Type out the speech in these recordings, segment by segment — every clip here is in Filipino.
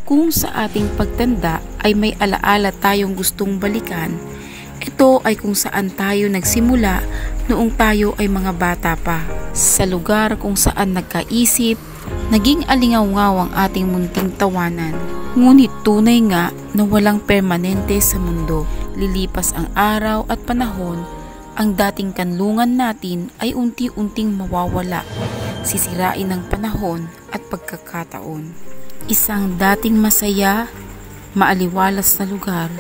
Kung sa ating pagtanda ay may alaala tayong gustong balikan, ito ay kung saan tayo nagsimula noong tayo ay mga bata pa. Sa lugar kung saan nagkaisip, naging alingaw-ngaw ang ating munting tawanan. Ngunit tunay nga na walang permanente sa mundo. Lilipas ang araw at panahon, ang dating kanlungan natin ay unti-unting mawawala, sisirain ng panahon at pagkakataon. Isang dating masaya, maaliwalas na lugar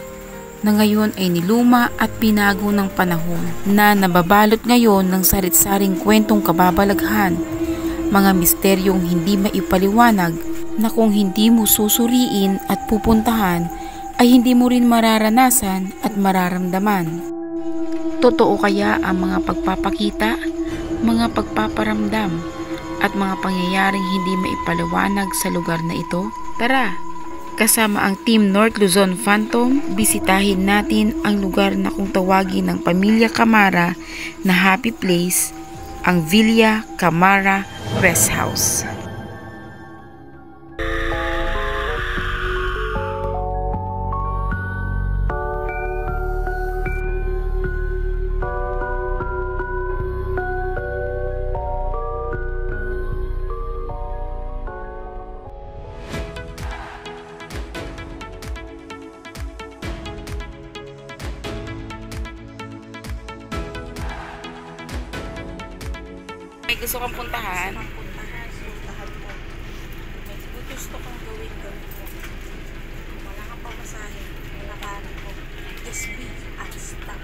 na ngayon ay niluma at pinago ng panahon, na nababalot ngayon ng sarit-saring kwentong kababalaghan, mga misteryong hindi maipaliwanag na kung hindi mo susuriin at pupuntahan ay hindi mo rin mararanasan at mararamdaman. Totoo kaya ang mga pagpapakita, mga pagpaparamdam at mga pangyayaring hindi maipaliwanag sa lugar na ito? Tara, kasama ang Team North Luzon Phantom, bisitahin natin ang lugar na kung tawagin ng Pamilya Camara na happy place, ang Villa Camara Rest House. May gusto kang puntahan? May gusto kong gawin ko. Wala kang pamasahe. Wala ka ko. Just be and stop.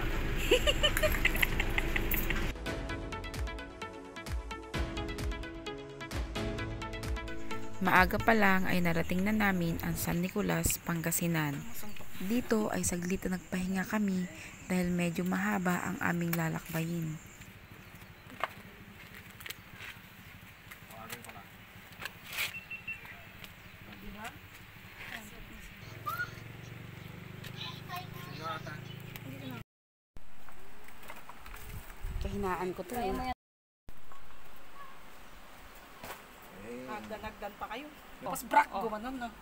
Maaga pa lang ay narating na namin ang San Nicolas, Pangasinan. Dito ay saglit na nagpahinga kami dahil medyo mahaba ang aming lalakbayin. Kahinaan ko to eh. Nagdan pa kayo. Tapos brak, gumanon na.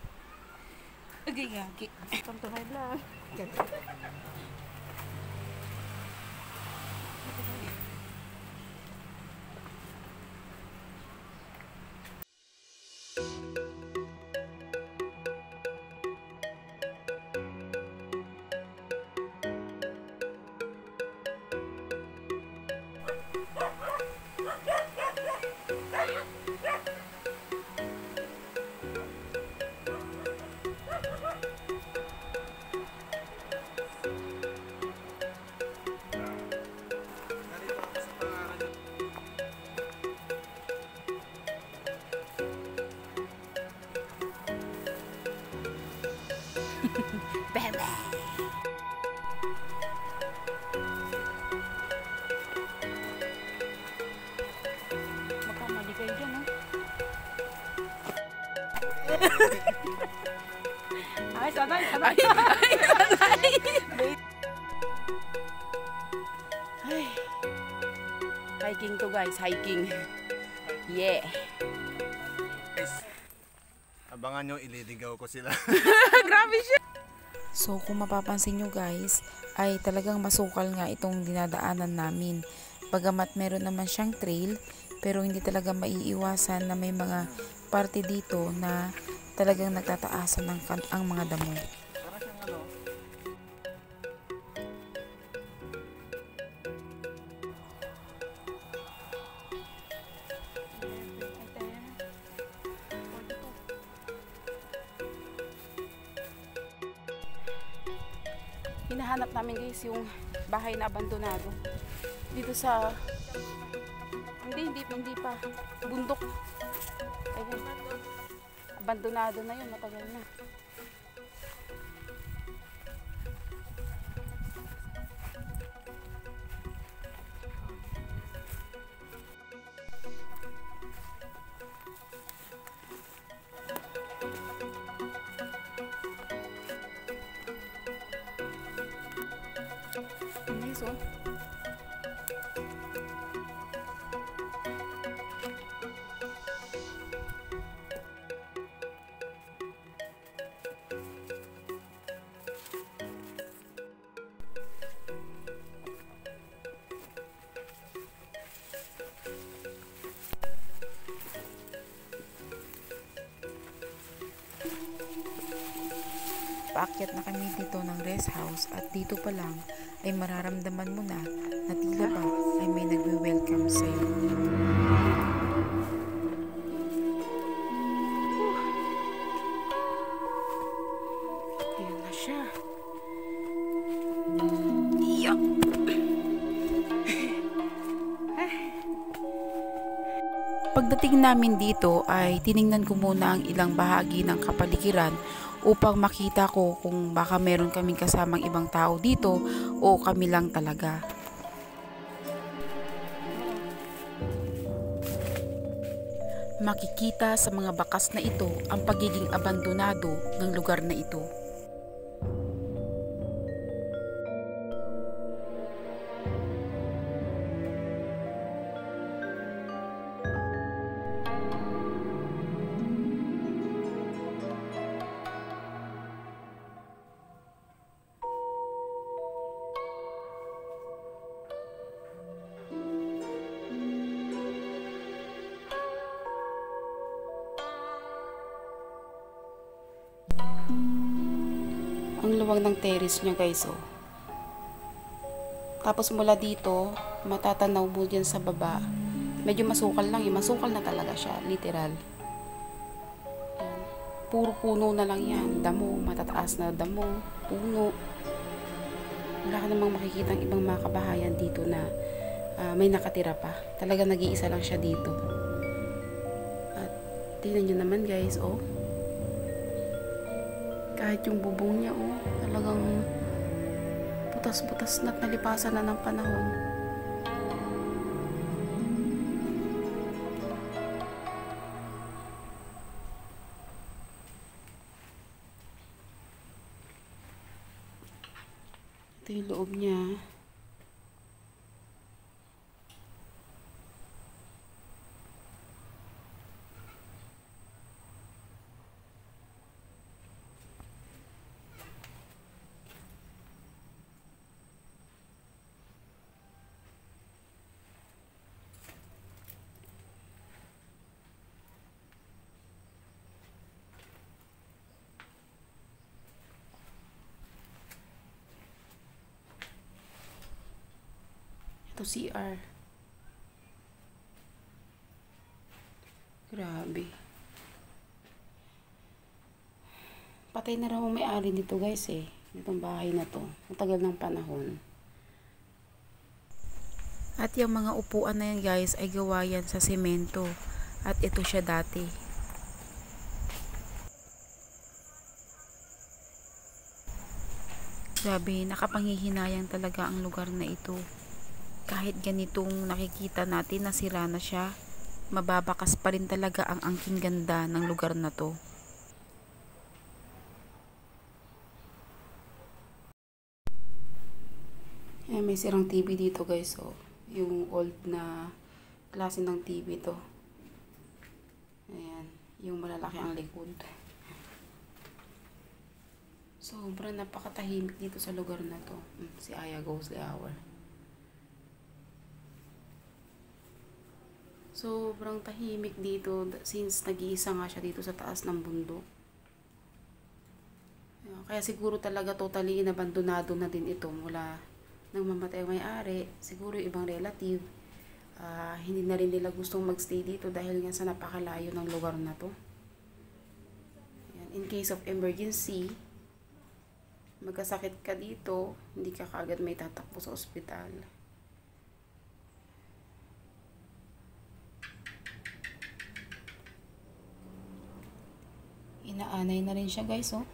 Okay, gagi. Come to my vlog. Bebe! Magkamali kayo dyan, ha? Ay, sanay, sanay! Ay, sanay! Ay. Hiking to guys, hiking. Yeah! Abangan nyo, ililigaw ko sila. Grabe siya! So kung mapapansin nyo guys, ay talagang masukal nga itong dinadaanan namin. Bagamat meron naman siyang trail, pero hindi talaga maiiwasan na may mga parte dito na talagang nagtataasan ang mga damo. Hinahanap namin guys yung bahay na abandonado. Dito sa... Hindi pa. Bundok. Ayun. Abandonado na yun, matagal na. Nice, oh. paakyat na kami dito ng rest house at dito pa lang ay mararamdaman mo na na tila ba ay may nagwe-welcome sa'yo. Ayan na siya. Iyak! Pagdating namin dito ay tiningnan ko muna ang ilang bahagi ng kapaligiran upang makita ko kung baka meron kaming kasamang ibang tao dito o kami lang talaga. Makikita sa mga bakas na ito ang pagiging abandonado ng lugar na ito. Ang luwag ng terrace niya guys oh. Tapos mula dito, matatanaw mo dyan sa baba. Medyo masukal lang eh. Masukal na talaga siya. Literal. Yan. Puro puno na lang yan. Damo. Matataas na damo. Puno. Wala ka namang makikita ang ibang mga kabahayan dito na may nakatira pa. Talaga nag-iisa lang siya dito. At tingnan nyo naman guys oh. Kahit yung bubong niya, oh, talagang butas-butas na't nalipasan na ng panahon. Ito yung loob niya. Ito CR. Grabe. Patay na raw ang may-ari nito guys eh. Itong bahay na to. Matagal ng panahon. At yung mga upuan na yan guys ay gawa yan sa semento. At ito siya dati. Grabe, nakapanghihinayang talaga ang lugar na ito. Kahit ganitong nakikita natin na sira na siya, mababakas pa rin talaga ang angking ganda ng lugar na to. May sirang TV dito guys oh. Yung old na klase ng TV to. Ayan, yung malalaki ang likod. Sobrang napakatahimik dito sa lugar na to. Si Aya goes the hour. Sobrang tahimik dito since nag-iisa nga siya dito sa taas ng bundok. Kaya siguro talaga totally inabandonado na din ito mula nang mamatay ang may-ari. Siguro ibang relative, hindi na rin nila gustong magstay dito dahil nga sa napakalayo ng lugar na to. In case of emergency, magkasakit ka dito, hindi ka kaagad may tatakbo sa ospital. Inaanay na rin siya guys oh.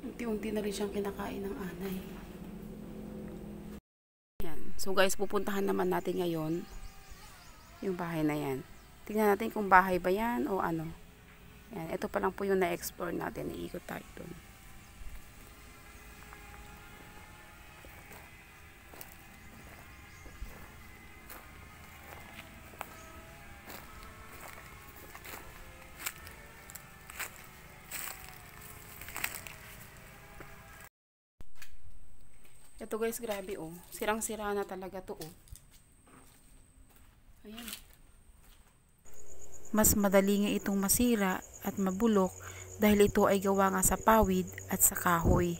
Unti-unti na rin siyang kinakain ng anay. Yan. So guys, pupuntahan naman natin ngayon yung bahay na yan. Tingnan natin kung bahay ba yan o ano. Yan. Ito pa lang po yung na-explore natin. Iikot tayo dun. Ito guys, grabe oh. Sirang-sira na talaga to oh. Ayan. Mas madali nga itong masira at mabulok dahil ito ay gawa nga sa pawid at sa kahoy.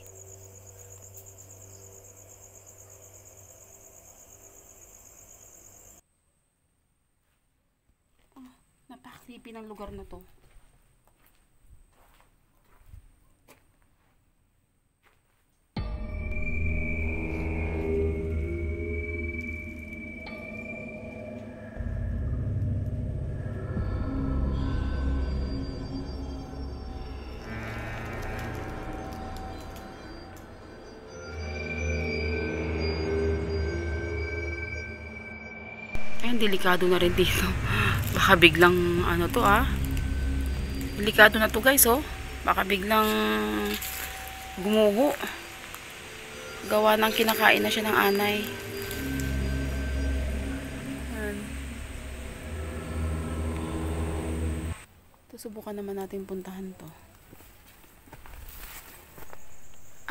Oh, napaka-creepy ng lugar na to. Ayun, delikado na rin dito. Baka biglang ano to ah. Delikado na to guys oh. Baka biglang gumuho. Gawa ng kinakain na siya ng anay. Ayan. Susubukan naman natin puntahan to.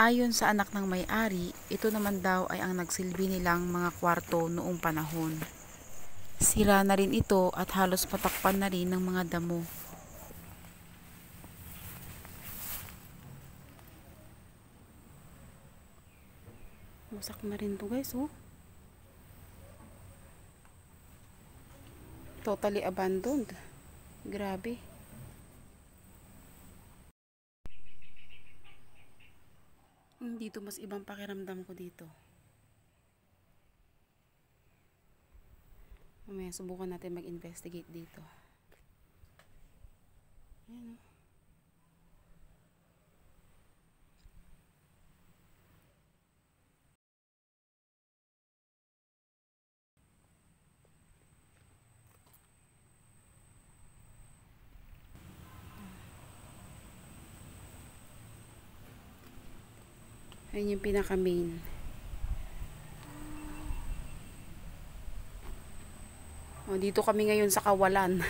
Ayon sa anak ng may-ari, ito naman daw ay ang nagsilbi nilang mga kwarto noong panahon. Sira na rin ito at halos patakpan na rin ng mga damo. Wasak na rin to guys oh. Totally abandoned. Grabe. Dito mas ibang pakiramdam ko dito. Mamaya subukan natin mag-investigate dito. Ayan. Ayan yung pinaka-main. O, dito kami ngayon sa kawalan.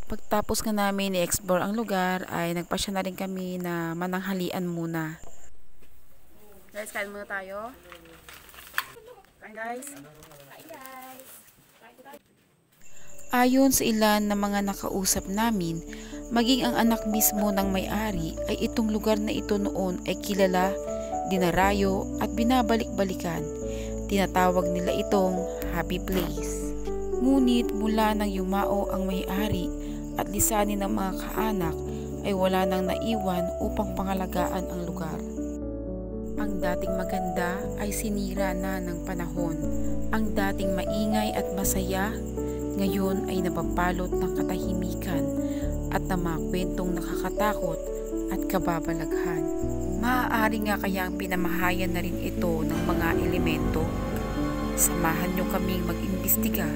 Pagtapos nga namin i-explore ang lugar, ay nagpasya na rin kami na mananghalian muna. Guys, kain muna tayo. Kain guys. Ayon sa ilan na mga nakausap namin, maging ang anak mismo ng may-ari ay itong lugar na ito noon ay kilala, dinarayo at binabalik-balikan. Tinatawag nila itong happy place. Ngunit mula nang yumao ang may-ari at lisanin ng mga kaanak ay wala nang naiwan upang pangalagaan ang lugar. Ang dating maganda ay sinira na ng panahon. Ang dating maingay at masaya, ngayon ay napapalot ng katahimikan at ng mga kwentong nakakatakot at kababalaghan. Maaari nga kayang pinamahayan na rin ito ng mga elemento. Samahan nyo kaming mag-imbestiga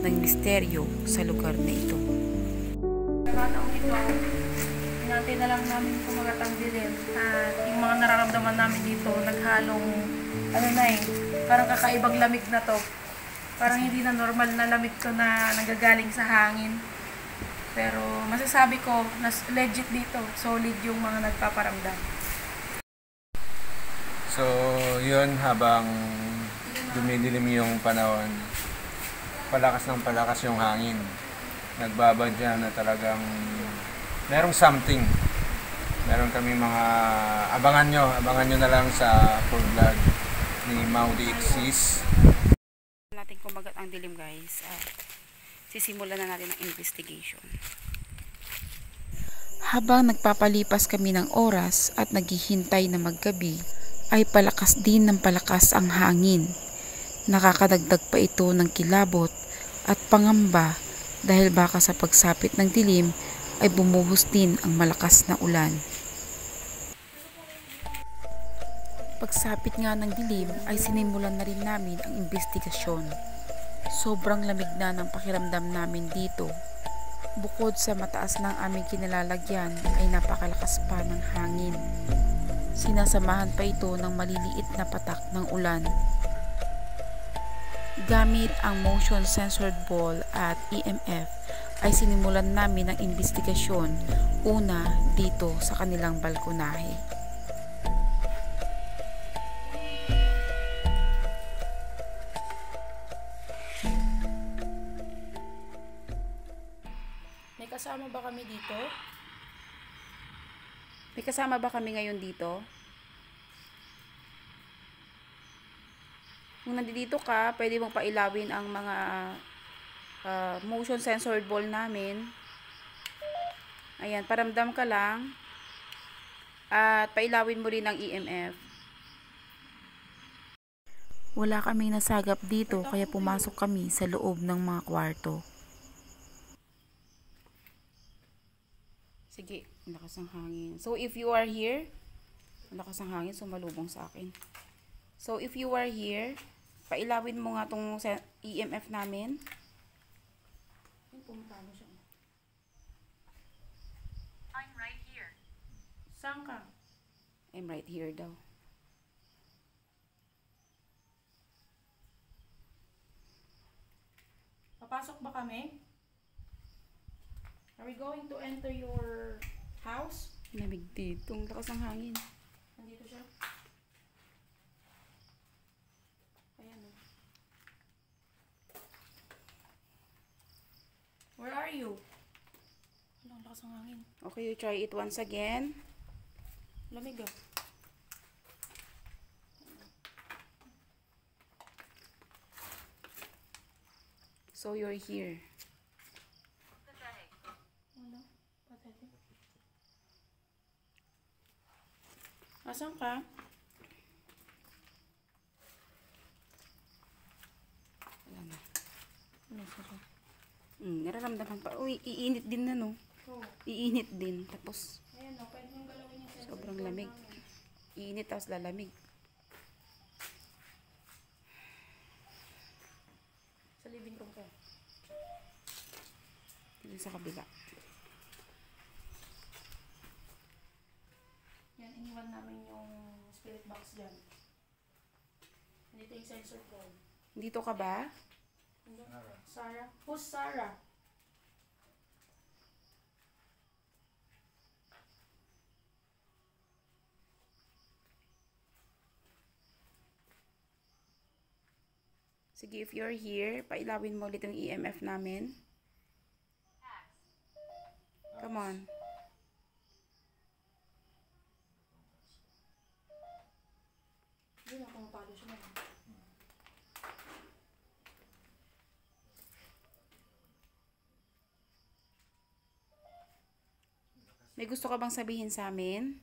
ng misteryo sa lugar na ito. Nakataong ito, hinantay na lang namin kumagat ang dilim at yung mga nararamdaman namin dito naghalong parang kakaibang lamig na to, parang hindi na normal na lamig to na nanggagaling sa hangin, pero masasabi ko na legit dito, solid yung mga nagpaparamdam. So, yun, habang dumidilim yung panahon, palakas ng palakas yung hangin. Nagbabadya na talagang merong something. Meron kami mga abangan nyo na lang sa full vlog ni Maudi Exis. Natin kumagat ang dilim guys. Sisimulan na natin ang investigation. Habang nagpapalipas kami ng oras at naghihintay na maggabi, ay palakas din ng palakas ang hangin. Nakakadagdag pa ito ng kilabot at pangamba dahil baka sa pagsapit ng dilim ay bumuhos din ang malakas na ulan. Pagsapit nga ng dilim ay sinimulan na rin namin ang investigasyon. Sobrang lamig na ng pakiramdam namin dito. Bukod sa mataas ng aming kinalalagyan ay napakalakas pa ng hangin. Sinasamahan pa ito ng maliliit na patak ng ulan. Gamit ang motion censored ball at EMF ay sinimulan namin ang investigasyon una dito sa kanilang balkonahe. May kasama ba kami dito? May kasama ba kami ngayon dito? Kung nandito ka, pwede mong pailawin ang mga motion censored ball namin. Ayan, paramdam ka lang. At pailawin mo rin ang EMF. Wala kaming nasagap dito kaya pumasok kami sa loob ng mga kwarto. Sige, ang lakas ng hangin. So if you are here, ang lakas ng hangin, sumalubong sa akin. So if you are here, pailawin mo nga tong EMF namin. Pumunta siya. I'm right here. Saan ka? I'm right here daw. Papasok ba kami? Are we going to enter your house? Lamig dito, ang lakas ng hangin. Nandito siya. Ayan o. Where are you? Ang lakas ng hangin. Okay, you try it once again. Lamig ah. So you're here. Pathetic. Ano? Pathetic. Asan ka? Wala na. Ano siya? Nararamdaman pa. Uy, iinit din na no. Oh. Iinit din. Tapos, Ayan o. Pwede yung galawin yung sensor sobrang board lamig. namin. Iinit tapos lalamig. Sa living room ko. Dito sa kabila. Yan, iniwan namin yung spirit box dyan. Dito yung sensor board. Dito ka ba? Sarah? Who's Sarah? Sige, if you're here, pailawin mo ulit yung EMF namin. Come on. Hindi na pumapalo siya na. May gusto ka bang sabihin sa amin?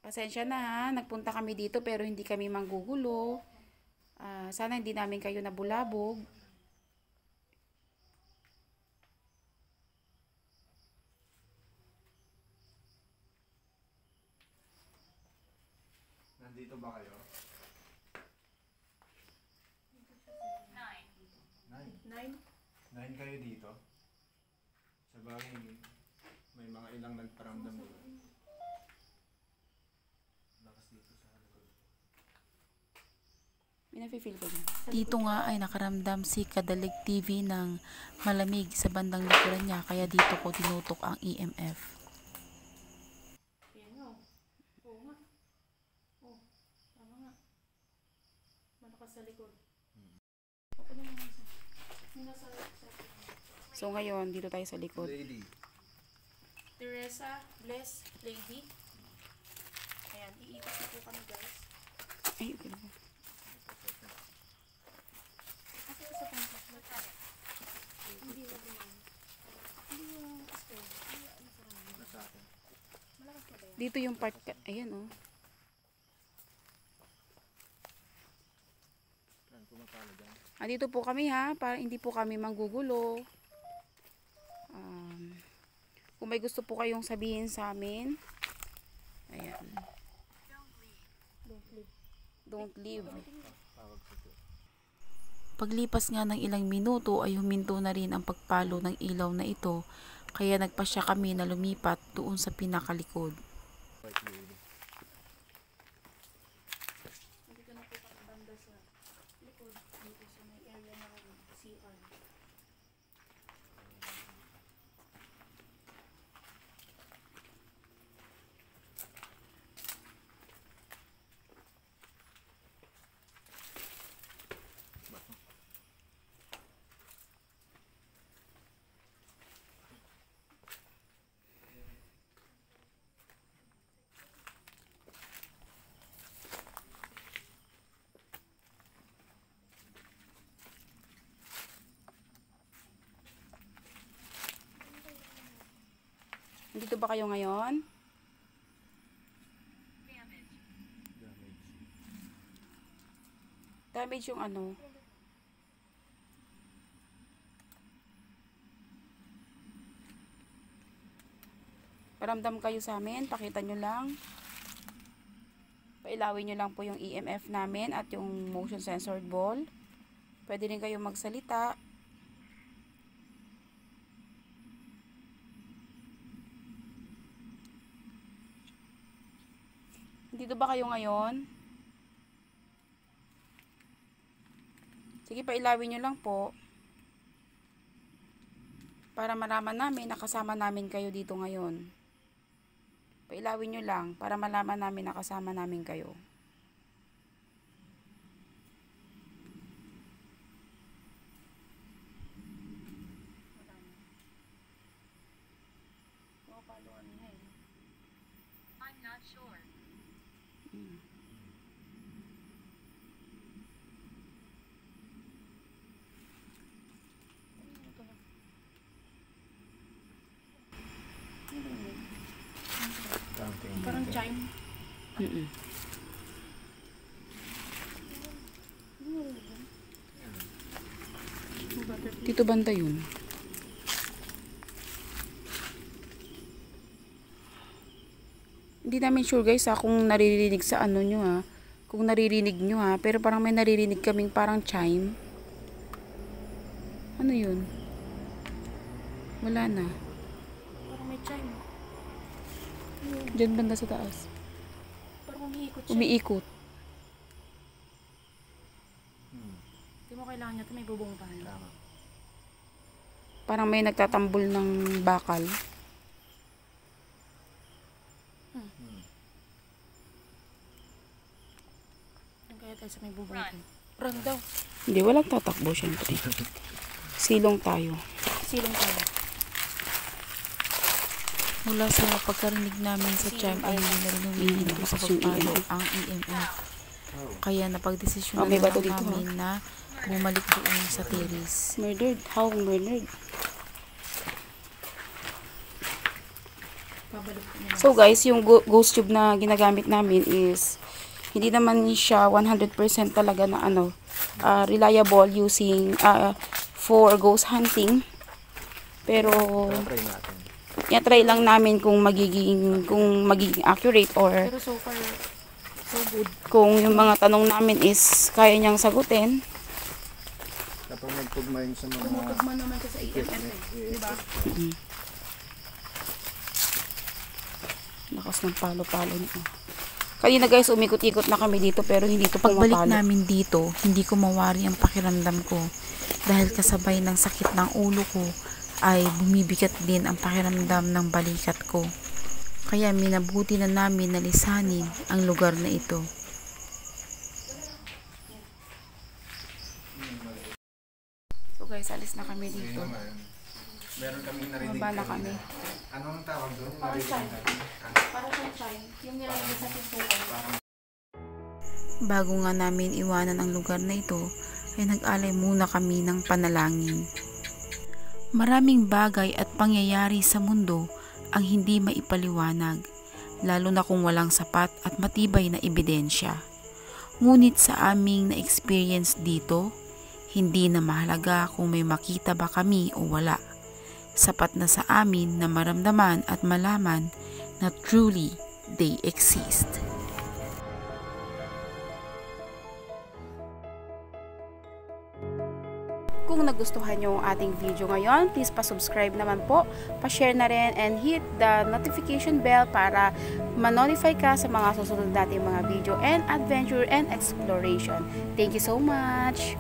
Pasensya na ha, nagpunta kami dito pero hindi kami manggugulo. Sana hindi namin kayo nabulabog. Nandito ba kayo? 9. 9. 9? 9 kayo dito? Sa bagay, may mga ilang nagparamdam dito. Lakas dito sa likod. May nafe-feel ko dyan. Dito nga ay nakaramdam si Kadalig TV ng malamig sa bandang likuran niya kaya dito ko tinutok ang EMF. Yan nga. Oo nga. Oo. Tama nga. Malakas sa likod. Open naman nga sa. Yung nasa So ngayon, dito tayo sa likod. Lady. Teresa, Bless, Lady. Ayan, iikot na po kami guys. Ay, okay lang. Kasi sa pangkat. Hindi na naman. Hindi yung stove. Hindi ano sa ramen. Nasa akin. Malakas na ba yan? Dito yung part, ayan oh. Saan pumapalo dyan? Dito po kami ha, para hindi po kami manggugulo. Kung may gusto po kayong sabihin sa amin, Ayan. Don't leave. Paglipas nga ng ilang minuto ay huminto na rin ang pagpalo ng ilaw na ito, kaya nagpasya kami na lumipat doon sa pinakalikod. Dito na po kami banda sa likod, dito sa may area ng CR. Dito ba kayo ngayon? Damage yung ano? Paramdam kayo sa amin, pakita nyo lang. Pailawin nyo lang po yung EMF namin at yung motion sensor ball. Pwede rin kayo magsalita. Dito ba kayo ngayon? Sige, pailawin nyo lang po. Para malaman namin na kasama namin kayo dito ngayon. Pailawin nyo lang para malaman namin na kasama namin kayo. I'm not sure. Parang chime. Dito banda yun. Hindi namin sure guys kung naririnig sa ano nyo kung naririnig nyo pero parang may naririnig kaming parang chime. Ano yun? Wala na. Parang may chime. Diyan banda sa taas. Parang umiikot siya. Umiikot. Hindi mo kailangan niya ito, may bubong pa. Parang may nagtatambol ng bakal. Doon kaya tayo sa may bubong pa. Run daw. Hindi, walang tatakbo syempre. Silong tayo. Silong tayo. Mula sa pagkarinig namin sa chime ay hindi na rin humihinto sa pagpalo ang EMF. Kaya napagdesisyonan Okay, na bato lang dito, namin na bumalik doon sa terrace. Murdered? How murdered? So guys, yung ghost tube na ginagamit namin is hindi naman siya 100% talaga na reliable using for ghost hunting. Pero i-try lang namin kung magiging accurate or Pero so far, so good. kung yung mga tanong namin is kaya niyang sagutin. Kapag nagtugma yun sa mga Tugma naman siya sa EMF diba? Lakas ng palo-palo niya. Kanina guys, umikot-ikot na kami dito pero hindi to pumapalo. Pagbalik namin dito, hindi ko mawari ang pakiramdam ko. Dahil kasabay ng sakit ng ulo ko, ay bumibigat din ang pakiramdam ng balikat ko. Kaya minabuti na namin na lisanin ang lugar na ito. So guys, alis na kami dito. meron kaming narinig. Baba na kami. Anong tawag doon? Parang chime. Parang siyang chime. Yung nilalagay sa pintuan. Bago nga namin iwanan ang lugar na ito, ay nag-alay muna kami ng panalangin. Maraming bagay at pangyayari sa mundo ang hindi maipaliwanag, lalo na kung walang sapat at matibay na ebidensya. Ngunit sa aming na-experience dito, hindi na mahalaga kung may makita ba kami o wala. Sapat na sa amin na maramdaman at malaman na truly they exist. Kung nagustuhan nyo ang ating video ngayon, please pa-subscribe naman po, pa-share na rin, and hit the notification bell para ma-notify ka sa mga susunod nating mga video and adventure and exploration. Thank you so much!